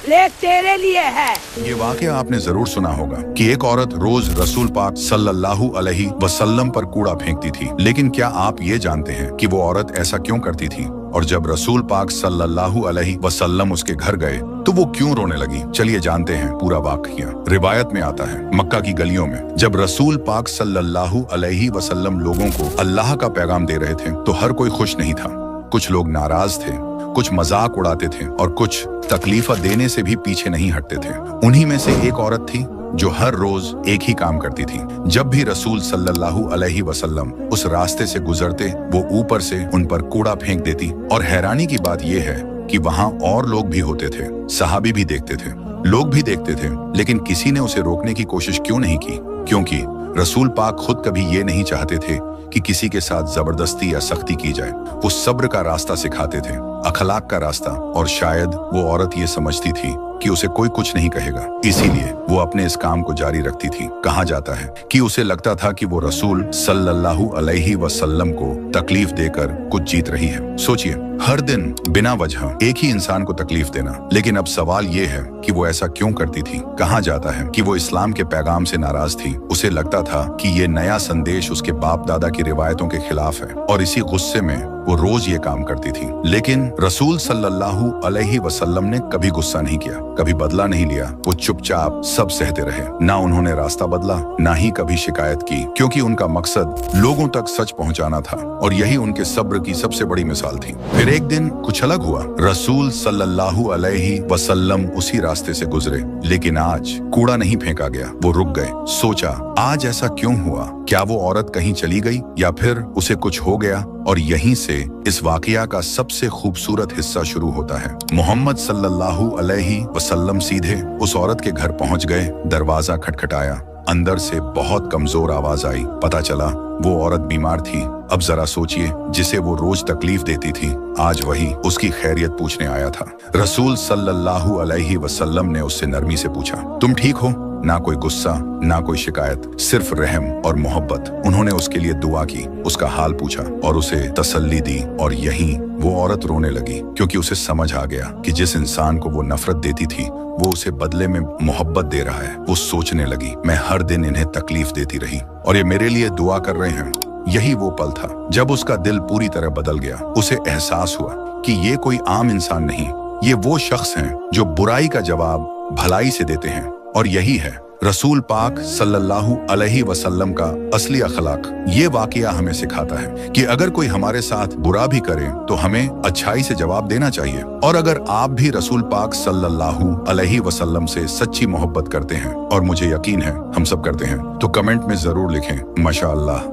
ले तेरे लिए है। ये वाकया आपने जरूर सुना होगा कि एक औरत रोज रसूल पाक सल्लल्लाहु अलैहि वसल्लम पर कूड़ा फेंकती थी। लेकिन क्या आप ये जानते हैं कि वो औरत ऐसा क्यों करती थी? और जब रसूल पाक सल्लल्लाहु अलैहि वसल्लम उसके घर गए तो वो क्यों रोने लगी? चलिए जानते हैं पूरा वाकया। रिवायत में आता है, मक्का की गलियों में जब रसूल पाक सल्लल्लाहु अलैहि वसल्लम लोगों को अल्लाह का पैगाम दे रहे थे तो हर कोई खुश नहीं था। कुछ लोग नाराज थे, कुछ मजाक उड़ाते थे और कुछ तकलीफ देने से भी पीछे नहीं हटते थे। उन्हीं में से एक औरत थी जो हर रोज एक ही काम करती थी। जब भी रसूल सल्लल्लाहु अलैहि वसल्लम उस रास्ते से गुजरते वो ऊपर से उन पर कूड़ा फेंक देती। और हैरानी की बात यह है कि वहां और लोग भी होते थे, सहाबी भी देखते थे, लोग भी देखते थे, लेकिन किसी ने उसे रोकने की कोशिश क्यों नहीं की? क्योंकि रसूल पाक खुद कभी ये नहीं चाहते थे कि किसी के साथ जबरदस्ती या सख्ती की जाए। वो सब्र का रास्ता सिखाते थे, अखलाक का रास्ता। और शायद वो औरत ये समझती थी कि उसे कोई कुछ नहीं कहेगा, इसीलिए वो अपने इस काम को जारी रखती थी। कहा जाता है कि उसे लगता था कि वो रसूल सल्लल्लाहु अलैहि वसल्लम को तकलीफ देकर कुछ जीत रही है। सोचिए, हर दिन बिना वजह एक ही इंसान को तकलीफ देना। लेकिन अब सवाल ये है कि वो ऐसा क्यों करती थी? कहा जाता है कि वो इस्लाम के पैगाम से नाराज थी। उसे लगता था कि ये नया संदेश उसके बाप दादा की रिवायतों के खिलाफ है और इसी गुस्से में वो रोज ये काम करती थी। लेकिन रसूल सल्लल्लाहु अलैहि वसल्लम ने कभी गुस्सा नहीं किया, कभी बदला नहीं लिया। वो चुपचाप सब सहते रहे। ना उन्होंने रास्ता बदला, ना ही कभी शिकायत की, क्योंकि उनका मकसद लोगों तक सच पहुंचाना था और यही उनके सब्र की सबसे बड़ी मिसाल थी। फिर एक दिन कुछ अलग हुआ। रसूल सल्लल्लाहु अलैहि वसल्लम उसी रास्ते से गुजरे, लेकिन आज कूड़ा नहीं फेंका गया। वो रुक गए, सोचा आज ऐसा क्यों हुआ? क्या वो औरत कहीं चली गई या फिर उसे कुछ हो गया? और यहीं से इस वाकया का सबसे खूबसूरत हिस्सा शुरू होता है। मोहम्मद सल्लल्लाहु अलैहि वसल्लम सीधे उस औरत के घर पहुंच गए। दरवाजा खटखटाया, अंदर से बहुत कमजोर आवाज आई। पता चला वो औरत बीमार थी। अब जरा सोचिए, जिसे वो रोज तकलीफ देती थी, आज वही उसकी खैरियत पूछने आया था। रसूल सल्लल्लाहु अलैहि वसल्लम ने उससे नरमी से पूछा, तुम ठीक हो? ना कोई गुस्सा, ना कोई शिकायत, सिर्फ रहम और मोहब्बत। उन्होंने उसके लिए दुआ की, उसका हाल पूछा और उसे तसल्ली दी। और यहीं वो औरत रोने लगी, क्योंकि उसे समझ आ गया कि जिस इंसान को वो नफरत देती थी वो उसे बदले में मोहब्बत दे रहा है। वो सोचने लगी, मैं हर दिन इन्हें तकलीफ देती रही और ये मेरे लिए दुआ कर रहे हैं। यही वो पल था जब उसका दिल पूरी तरह बदल गया। उसे एहसास हुआ कि ये कोई आम इंसान नहीं, ये वो शख्स हैं जो बुराई का जवाब भलाई से देते हैं। और यही है रसूल पाक सल्लल्लाहु अलैहि वसल्लम का असली अखलाक। ये वाकया हमें सिखाता है कि अगर कोई हमारे साथ बुरा भी करे तो हमें अच्छाई से जवाब देना चाहिए। और अगर आप भी रसूल पाक सल्लल्लाहु अलैहि वसल्लम से सच्ची मोहब्बत करते हैं, और मुझे यकीन है हम सब करते हैं, तो कमेंट में जरूर लिखें माशाअल्लाह।